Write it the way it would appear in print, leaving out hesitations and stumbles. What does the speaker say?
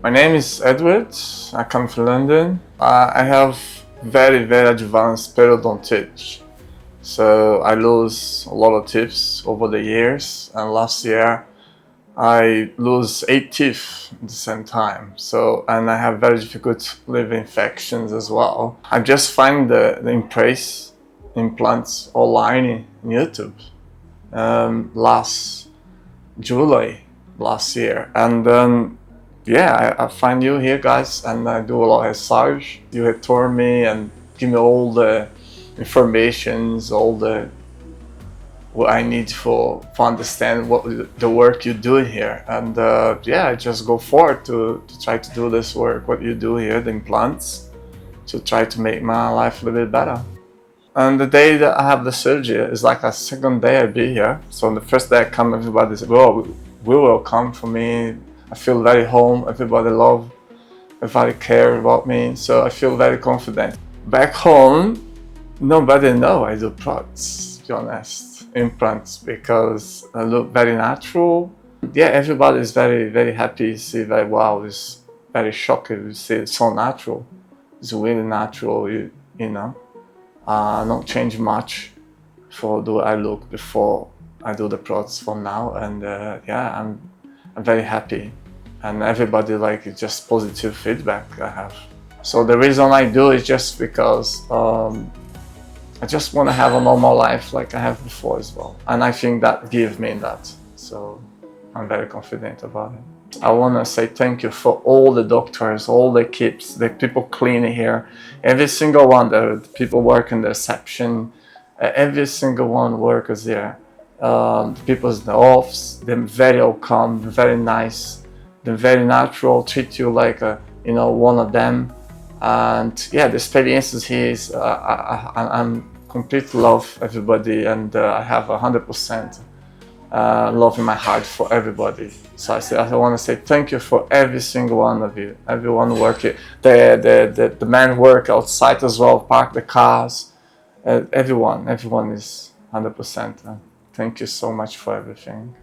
My name is Edward. I come from London. I have very advanced periodontitis. So I lose a lot of teeth over the years, and last year I lose 8 teeth at the same time. And I have very difficult liver infections as well. I just find the implants online in YouTube last July last year, and then I find you here, guys, and I do a lot of massage. You had told me and give me all the informations, all the what I need for understand what the work you do here, and I just go forward to try to do this work, what you do here, the implants, to try to make my life a little bit better. And the day that I have the surgery is like a second day I be here. So on the first day I come, everybody says, "Oh, we will come for me." I feel very home. Everybody love, everybody care about me. So I feel very confident. Back home, nobody know I do products, to be honest, implants, because I look very natural. Yeah, everybody is very happy. See, like, wow, it's very shocking to see it's so natural. It's really natural, you know. Not change much for the way I look before I do the products from now, and I'm very happy, and everybody like it, just positive feedback I have. So the reason I do is just because I just want to have a normal life like I have before as well, and I think that gives me that. So I'm very confident about it. I want to say thank you for all the doctors, all the keeps, the people cleaning here, every single one, the people working the reception, every single one workers here, the people in the office, they're very calm, very nice, they're very natural, treat you like one of them, and yeah, the experiences here is I'm complete love everybody, and I have 100%. Love in my heart for everybody. So I want to say thank you for every single one of you. Everyone working, the men work outside as well, park the cars. Everyone is 100%. Thank you so much for everything.